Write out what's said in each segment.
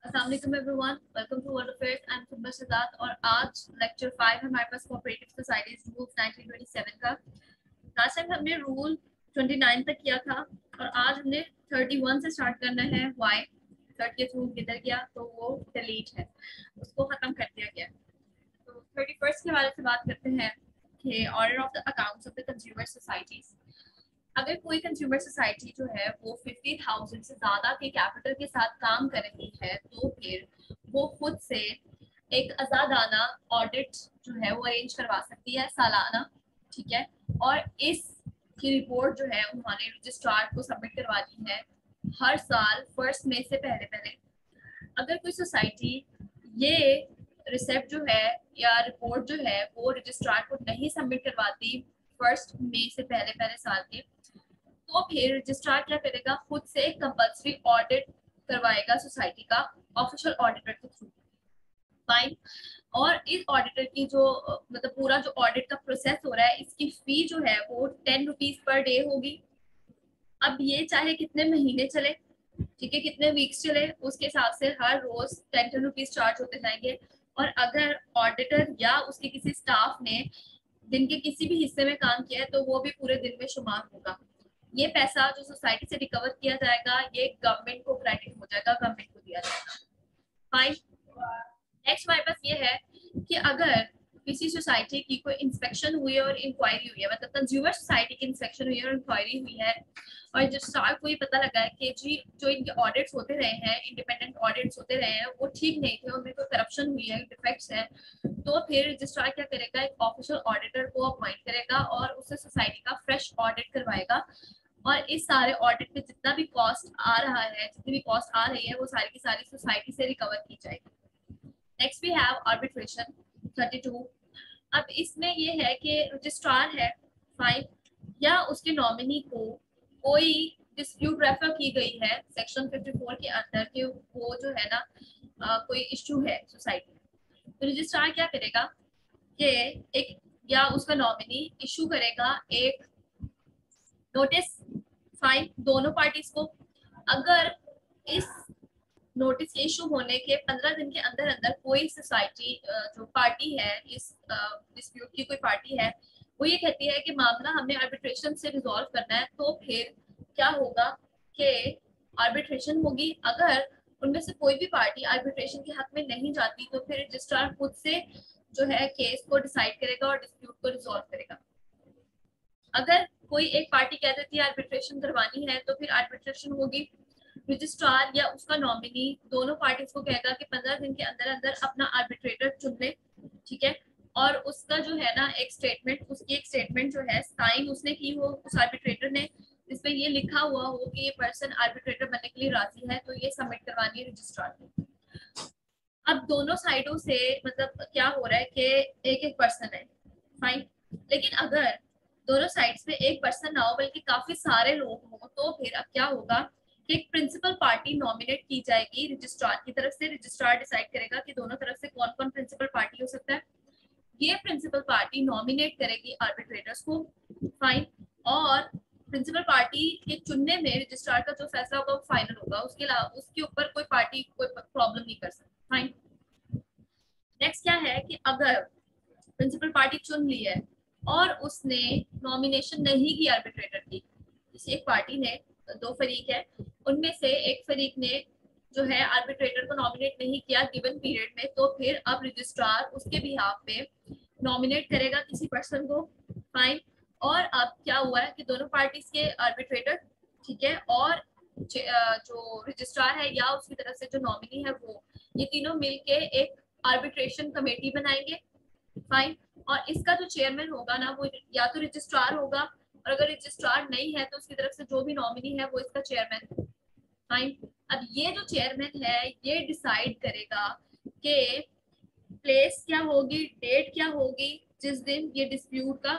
अस्सलाम वालेकुम everyone, welcome to world affairs. I am Subah Shahzad और आज लेक्चर 5 है हमारे पास कोऑपरेटिव सोसाइटीज रूल्स 1927 का। लास्ट टाइम हमने रूल 29 तक किया था और आज हमने 31 से स्टार्ट करना है। वाई 30th रूल किधर गया, तो वो डिलीट है, उसको खत्म कर दिया गया। तो 31st के बारे में बात करते हैं कि order of the accounts of the consumer societies. अगर कोई कंज्यूमर सोसाइटी जो है वो 50,000 से ज्यादा के कैपिटल के साथ काम कर रही है तो फिर वो खुद से एक आजादाना ऑडिट जो है वो अरेंज करवा सकती है सालाना, ठीक है। और इस की रिपोर्ट जो है उन्होंने रजिस्ट्रार को सबमिट करवा दी है हर साल 1 मई से पहले पहले। अगर कोई सोसाइटी ये रिसेप्ट जो है या रिपोर्ट जो है वो रजिस्ट्रार को नहीं सबमिट करवाती 1 मई से पहले पहले साल के, तो फिर रजिस्ट्रार क्या करेगा, खुद से कंपल्सरी ऑडिट करवाएगा सोसाइटी का ऑफिशियल ऑडिटर के थ्रू। फाइन। और इस ऑडिटर की जो मतलब पूरा जो ऑडिट का प्रोसेस हो रहा है, इसकी फी जो है वो 10 रुपीज पर डे होगी। अब ये चाहे कितने महीने चले, ठीक है, कितने वीक्स चले, उसके हिसाब से हर रोज 10 रुपीज चार्ज होते जाएंगे। और अगर ऑडिटर या उसके किसी स्टाफ ने दिन के किसी भी हिस्से में काम किया है तो वो भी पूरे दिन में शुमार होगा। ये पैसा जो सोसाइटी से रिकवर किया जाएगा ये गवर्नमेंट को क्रेडिट हो जाएगा, गवर्नमेंट को दिया जाएगा। फाइन। नेक्स्ट हमारे पास ये है कि अगर किसी सोसाइटी की कोई इंस्पेक्शन हुई है और इंक्वायरी हुई है, मतलब कंज्यूमर सोसाइटी की इंस्पेक्शन हुई है और इंक्वायरी हुई है, और रजिस्ट्रार को ये पता लगा है कि जी जो इनके ऑडिट्स होते रहे हैं, इंडिपेंडेंट ऑडिट्स होते रहे हैं, वो ठीक नहीं थे, उनमें कोई करप्शन हुई है, डिफेक्ट्स हैं, तो फिर रजिस्ट्रार क्या करेगा, एक ऑफिशियल ऑडिटर को अपॉइंट करेगा और उससे सोसाइटी का फ्रेश ऑडिट करवाएगा। और इस सारे ऑडिट पे जितना भी कॉस्ट आ रहा है, जितनी भी कॉस्ट आ रही है, वो सारी की सारी सोसाइटी से रिकवर की जाएगी। Next we have arbitration 32। अब इसमें ये है कि रजिस्ट्रार है, फाइन, या उसके नॉमिनी को कोई डिस्प्यूट रेफर की गई है सेक्शन 54 के अंदर कि वो जो है ना कोई इश्यू है सोसाइटी में, तो रजिस्ट्रार क्या करेगा कि एक या उसका नॉमिनी इशू करेगा एक नोटिस, फाइन, दोनों पार्टीज को। अगर इस नोटिस के इशू होने के 15 दिन के अंदर अंदर कोई सोसाइटी जो पार्टी है, इस डिस्प्यूट की कोई पार्टी है, वो ये कहती है कि मामला हमने आर्बिट्रेशन से रिजॉल्व करना है, तो फिर क्या होगा कि आर्बिट्रेशन होगी। अगर उनमें से कोई भी पार्टी आर्बिट्रेशन के हक में नहीं जाती तो फिर रजिस्ट्रार खुद से जो है केस को डिसाइड करेगा और डिस्प्यूट को रिजॉल्व करेगा। अगर कोई एक पार्टी कह देती है आर्बिट्रेशन करवानी है तो फिर आर्बिट्रेशन होगी। रजिस्ट्रार या उसका नॉमिनी दोनों पार्टीज को कहेगा कि 15 दिन के अंदर अंदर अपना आर्बिट्रेटर चुन ले, ठीक है। और उसका जो है ना एक स्टेटमेंट, उसकी एक स्टेटमेंट जो है साइन उसने की हो उस आर्बिट्रेटर ने, जिसमें ये लिखा हुआ हो कि ये पर्सन आर्बिट्रेटर बनने के लिए राजी है, तो ये सबमिट करवानी है रजिस्ट्रार को। अब दोनों साइडों से मतलब क्या हो रहा है कि एक एक पर्सन है, फाइन, लेकिन अगर दोनों साइड्स पे एक पर्सन ना हो बल्कि काफी सारे लोग हो, तो फिर अब क्या होगा कि एक प्रिंसिपल पार्टी नॉमिनेट की जाएगी रजिस्ट्रार की तरफ से। रजिस्ट्रार डिसाइड करेगा कि दोनों तरफ से कौन कौन प्रिंसिपल पार्टी हो सकता है। ये प्रिंसिपल पार्टी नॉमिनेट करेगी आर्बिट्रेटर्स को, फाइन। और प्रिंसिपल पार्टी के चुनने में रजिस्ट्रार का जो फैसला होगा वो फाइनल होगा, उसके अलावा उसके ऊपर कोई पार्टी कोई प्रॉब्लम नहीं कर सकती, फाइन। नेक्स्ट क्या है कि अगर प्रिंसिपल पार्टी चुन ली है और उसने नॉमिनेशन नहीं की आर्बिट्रेटर की, जैसे एक पार्टी ने, दो फरीक है, उनमें से एक फरीक ने जो है आर्बिट्रेटर को नॉमिनेट नहीं किया गिवन पीरियड में, तो फिर अब रजिस्ट्रार उसके बिहाफ पे नॉमिनेट करेगा किसी पर्सन को, फाइन। और अब क्या हुआ है कि दोनों पार्टीज के आर्बिट्रेटर, ठीक है, और जो रजिस्ट्रार है या उसकी तरफ से जो नॉमिनी है वो, ये तीनों मिलके एक आर्बिट्रेशन कमेटी बनाएंगे, फाइन। और इसका जो चेयरमैन होगा ना वो या तो रजिस्ट्रार होगा, और अगर रजिस्ट्रार नहीं है तो उसकी तरफ से जो भी नॉमिनी है वो इसका चेयरमैन होगा, फाइन। अब ये जो चेयरमैन है ये डिसाइड करेगा कि प्लेस क्या होगी, डेट क्या होगी जिस दिन ये डिस्प्यूट का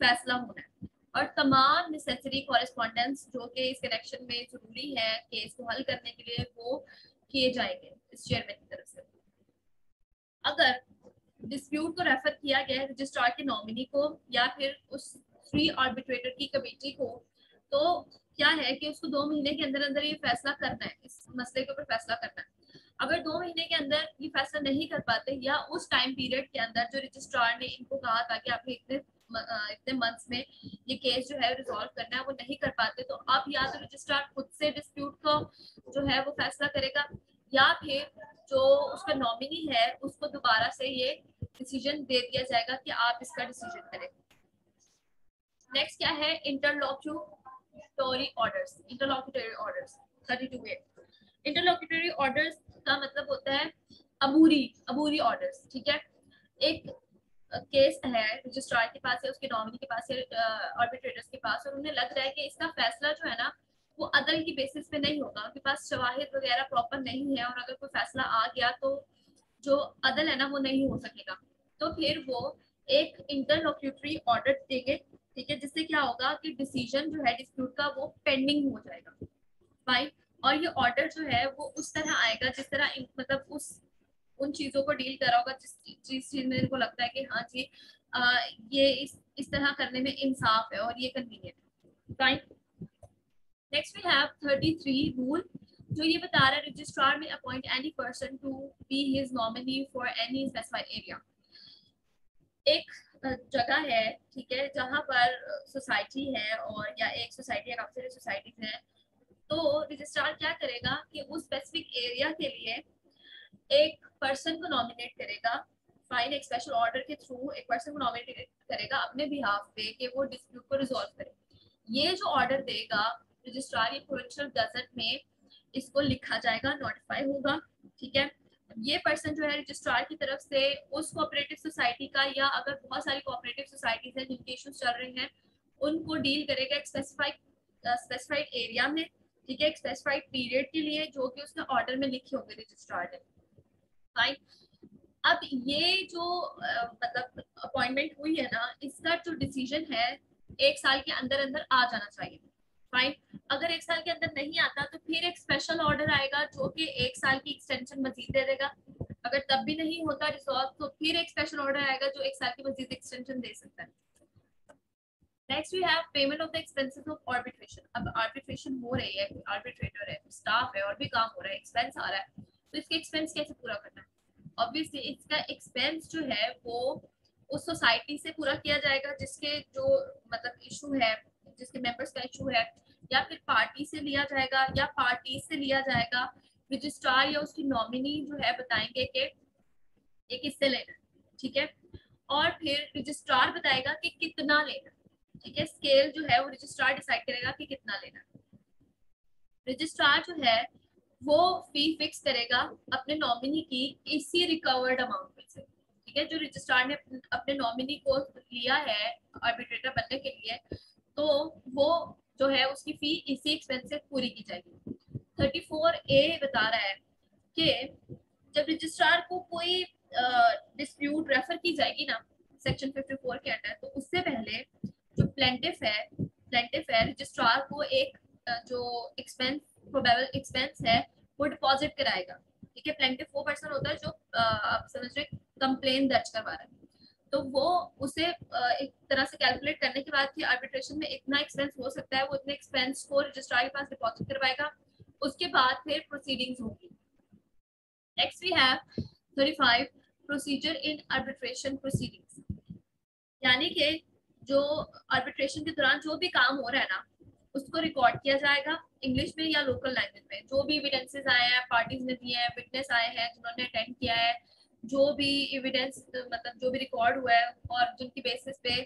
फैसला होना है, और तमाम नेसेसरी कॉरेस्पॉन्डेंस जो कि इस कनेक्शन में जरूरी है केस को हल करने के लिए वो किए जाएंगे इस चेयरमैन की तरफ से। अगर डिस्प्यूट को रेफर किया गया है रजिस्ट्रार के नॉमिनी को या फिर उस फ्री आर्बिट्रेटर की कमेटी को, तो क्या है कि उसको 2 महीने के अंदर अंदर ये फैसला करना है, इस मसले के ऊपर फैसला करना है। अगर 2 महीने के अंदर ये फैसला नहीं कर पाते या उस टाइम पीरियड के अंदर जो रजिस्ट्रार ने इनको कहा था कि आपने इतने मंथ्स में ये केस जो है रिजॉल्व करना है वो नहीं कर पाते, तो अब या तो रजिस्ट्रार खुद से डिस्प्यूट को जो है वो फैसला करेगा या फिर जो उसका नॉमिनी है उसको दोबारा से ये डिसीजन दे दिया जाएगा कि आप इसका डिसीजन करें। नेक्स्ट क्या है, इंटरलॉक्यूटरी ऑर्डर्स। इंटरलॉक्यूटरी orders 32A। इंटरलॉक्यूटरी ऑर्डर्स का मतलब होता है अबूरी ऑर्डर्स। ठीक है, एक केस है रजिस्ट्रार के पास या उसके नॉमिनी के पास या आर्बिट्रेटर्स के पास, और उन्हें लग रहा है कि इसका फैसला जो है ना वो अदल की बेसिस पे नहीं होगा, उनके पास शवाहिद वगैरह प्रॉपर नहीं है, और अगर कोई फैसला आ गया तो जो अदल है ना वो नहीं हो सकेगा, तो फिर वो एक इंटरलॉक्यूटरी ऑर्डर देंगे। ठीक है, जिससे क्या होगा कि डिसीजन जो है डिस्प्यूट का वो पेंडिंग हो जाएगा। फाइन। और ये ऑर्डर जो है वो उस तरह आएगा जिस तरह मतलब उस उन चीजों को डील करा होगा जिस चीज में इनको लगता है कि हाँ जी ये इस तरह करने में इंसाफ है और ये कन्वीनियंट है। Fine. Next we have 33 rule, जो ये बता रहा है रजिस्ट्रार में appoint any person to be his nominee for any specified area. एक जगह है, ठीक है, जहाँ पर सोसाइटी है और या एक सोसाइटी या काफी सारी सोसाइटीज है, तो रजिस्ट्रार क्या करेगा कि उस स्पेसिफिक एरिया के लिए एक पर्सन को नॉमिनेट करेगा। फाइन, एक स्पेशल ऑर्डर के थ्रू एक पर्सन को नॉमिनेट करेगा अपने बिहाफ पे कि वो डिस्प्यूट को रिजॉल्व करे। ये जो ऑर्डर देगा रजिस्ट्रार या प्रोविंशियल गजट में इसको लिखा जाएगा, नोटिफाई होगा। ठीक है, ये पर्सन जो है रजिस्ट्रार की तरफ से उस कोऑपरेटिव सोसाइटी का, या अगर बहुत सारी कोऑपरेटिव सोसाइटीज हैं जिनके इश्यूज चल रहे हैं, उनको डील करेगा एक स्पेसिफाइड एरिया में। ठीक है, एक स्पेसिफाइड पीरियड के लिए जो कि उसके ऑर्डर में लिखे होंगे रजिस्ट्रार ने। फाइन। अब ये जो मतलब अपॉइंटमेंट हुई है ना, इसका जो डिसीजन है 1 साल के अंदर अंदर आ जाना चाहिए। फाइन। अगर 1 साल के अंदर नहीं आता तो फिर एक स्पेशल ऑर्डर आएगा जो कि 1 साल की एक्सटेंशन मजीद दे देगा। अगर तब भी नहीं होता रिजॉल्व तो फिर एक स्पेशल ऑर्डर आएगा जो 1 साल की मजीद एक्सटेंशन दे सकता है। Next we have payment of the expenses of arbitration. अब आर्बिट्रेशन हो रही है, आर्बिट्रेटर है, स्टाफ है, और भी काम हो रहा है, एक्सपेंस आ रहा है, तो इसके एक्सपेंस कैसे पूरा करना है? ऑब्वियसली इसका एक्सपेंस जो है वो उस सोसाइटी से पूरा किया जाएगा जिसके जो मतलब इशू है, जिसके मेंबर्स का इशू है, या फिर पार्टी से लिया जाएगा, या पार्टी से लिया जाएगा। रजिस्ट्रार या उसकी नॉमिनी जो है बताएंगे कि ये किससे लेना है। ठीक है, और फिर रजिस्ट्रार बताएगा कि कितना लेना। ठीक है, स्केल जो है वो रजिस्ट्रार डिसाइड करेगा कि कितना लेना। रजिस्ट्रार जो है वो फी फिक्स करेगा अपने नॉमिनी की इसी रिकवर्ड अमाउंट में से। ठीक है, जो रजिस्ट्रार ने अपने नॉमिनी को लिया है आर्बिट्रेटर बनने के लिए, तो वो जो है उसकी फी इसी एक्सपेंस से पूरी की जाएगी। 34A बता रहा है कि जब रजिस्ट्रार को कोई डिस्प्यूट रेफर की जाएगी ना सेक्शन 54 के अंडर, तो उससे पहले जो प्लेंटिफ है रजिस्ट्रार को एक जो एक्सपेंस प्रोबेबल एक्सपेंस है वो डिपॉजिट कराएगा। ठीक है, प्लेंटिफ वो पर्सन होता है जो आप समझ रहे कंप्लेन दर्ज करवा रहा है, तो वो उसे एक तरह से कैलकुलेट करने के बाद कि आर्बिट्रेशन में इतना एक्सपेंस हो सकता है, वो इतने एक्सपेंस को रजिस्ट्रार के पास डिपॉजिट करवाएगा, उसके बाद फिर प्रोसीडिंग्स होगी। Next we have 35 procedure in arbitration proceedings. यानी कि जो आर्बिट्रेशन के दौरान जो भी काम हो रहा है ना उसको रिकॉर्ड किया जाएगा इंग्लिश में या लोकल लैंग्वेज में। जो भी एविडेंसेस आए हैं, पार्टीज ने दिए हैं, विटनेस आए हैं जिन्होंने अटेंड किया है, जो भी एविडेंस मतलब जो भी रिकॉर्ड हुआ है और जिनकी बेसिस पे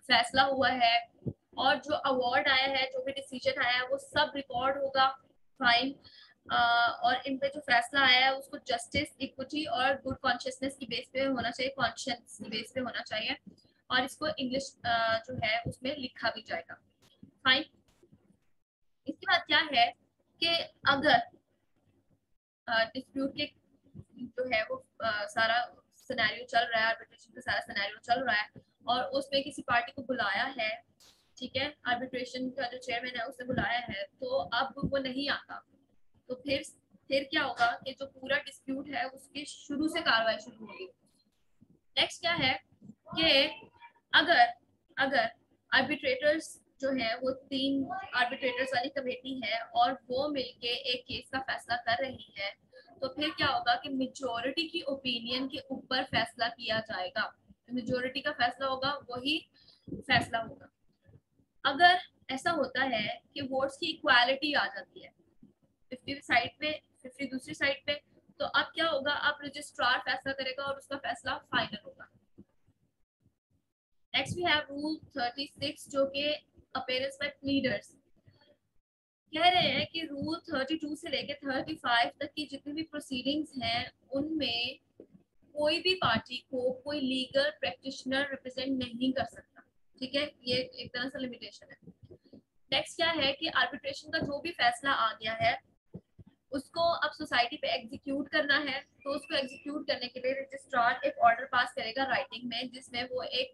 फैसला हुआ है, और जो अवार्ड आया है, जो भी डिसीजन आया है, वो सब रिकॉर्ड होगा। फाइन। और इन पे जो फैसला आया है उसको जस्टिस, इक्विटी और गुड कॉन्शियसनेस की बेस पे होना चाहिए, कॉन्शियस की बेस पे होना चाहिए, और इसको इंग्लिश जो है उसमें लिखा भी जाएगा। फाइन। इसके बाद क्या है कि अगर डिस्प्यूट के जो है वो सारा सिनेरियो चल रहा है, आर्बिट्रेशन का सारा सिनेरियो चल रहा है, और उसमें किसी पार्टी को बुलाया है, ठीक है, आर्बिट्रेशन का जो चेयरमैन है उसने बुलाया है, तो अब वो नहीं आता, तो फिर क्या होगा कि जो पूरा डिस्प्यूट है उसके शुरू से कार्रवाई शुरू होगी। नेक्स्ट क्या है कि अगर अगर आर्बिट्रेटर्स जो है वो 3 आर्बिट्रेटर्स वाली कमेटी है और वो मिलके एक केस का फैसला कर रही है, तो फिर क्या होगा कि मेजोरिटी की ओपिनियन के ऊपर फैसला किया जाएगा। मेजोरिटी का फैसला होगा, वही फैसला होगा। अगर ऐसा होता है कि वोट्स की इक्वालिटी आ जाती है, 50 साइड पे 50 दूसरी साइड पे, तो अब क्या होगा, अब रजिस्ट्रार फैसला करेगा और उसका फैसला फाइनल होगा। नेक्स्ट वी हैव रूल 36 जो कि अपीयरेंस बाय प्लीडर्स। कह रहे हैं कि रूल 32 से लेकर 35 तक की जितनी भी प्रोसीडिंग्स हैं उनमें कोई भी पार्टी को कोई लीगल प्रैक्टिशनर रिप्रेजेंट नहीं कर सकता। ठीक है, ये एक तरह से लिमिटेशन है। नेक्स्ट क्या है कि आर्बिट्रेशन का जो भी फैसला आ गया है उसको अब सोसाइटी पे एग्जीक्यूट करना है, तो उसको एग्जीक्यूट करने के लिए रजिस्ट्रार एक ऑर्डर पास करेगा राइटिंग में, जिसमें वो एक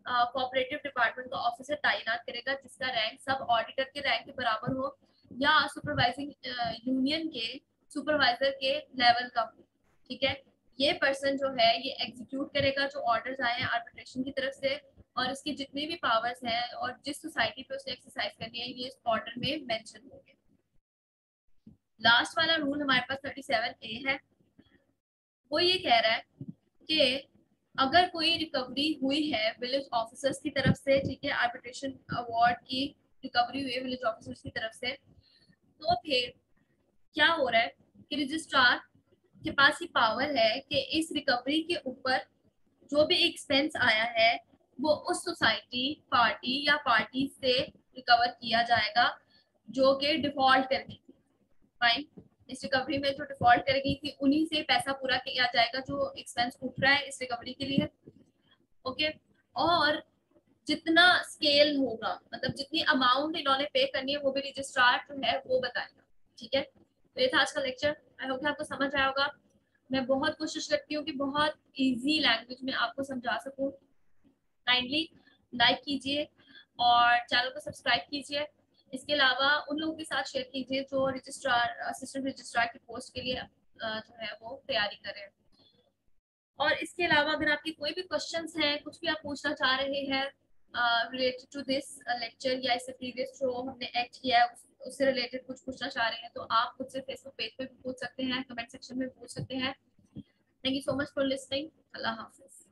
कोऑपरेटिव डिपार्टमेंट का ऑफिसर तैनात करेगा जिसका रैंक सब ऑडिटर के रैंक के बराबर हो या सुपरवाइजिंग यूनियन के सुपरवाइजर के लेवल का हो। ठीक है, ये पर्सन जो है ये एग्जीक्यूट करेगा जो ऑर्डर्स आए हैं आर्बिट्रेशन की तरफ से, और इसके जितने भी पावर्स हैं और जिस सोसाइटी पे उसने एक्सरसाइज करनी है ये इस ऑर्डर में मेंशन होंगे। लास्ट वाला रूल हमारे पास 37A है। वो ये कह रहा है कि अगर कोई रिकवरी हुई है विलेज ऑफिसर्स की तरफ से, ठीक है, आर्बिट्रेशन अवार्ड की रिकवरी हुई है विलेज ऑफिसर्स की तरफ से, तो फिर क्या हो रहा है कि रजिस्ट्रार के पास ही पावर है कि इस रिकवरी के ऊपर जो भी एक्सपेंस आया है वो उस सोसाइटी पार्टी या पार्टी से रिकवर किया जाएगा जो कि डिफॉल्ट कर गई थी। फाइन, इस रिकवरी में जो डिफॉल्ट कर गई थी उन्हीं से पैसा पूरा किया जाएगा जो एक्सपेंस उठ रहा है इस रिकवरी के लिए। ओके, और जितना स्केल होगा, मतलब जितनी अमाउंट इन्होंने पे करनी है वो भी रजिस्ट्रार जो है वो बताएगा। ठीक है, तो ये था आज का लेक्चर। आई होप आपको समझ आया होगा। मैं बहुत कोशिश करती हूँ कि बहुत इजी लैंग्वेज में आपको समझा सकूँ। काइंडली लाइक कीजिए और चैनल को सब्सक्राइब कीजिए। इसके अलावा उन लोगों के साथ शेयर कीजिए जो रजिस्ट्रार असिस्टेंट रजिस्ट्रार की पोस्ट के लिए जो है वो तैयारी करें। और इसके अलावा अगर आपके कोई भी क्वेश्चंस हैं, कुछ भी आप पूछना चाह रहे हैं रिलेटेड टू दिस लेक्चर या इससे प्रीवियस जो हमने एक्ट किया है उससे रिलेटेड कुछ पूछना चाह रहे हैं, तो आप मुझसे फेसबुक पेज पे भी पूछ सकते हैं, कमेंट सेक्शन में पूछ सकते हैं। Thank you so much for listening. Allah Hafiz.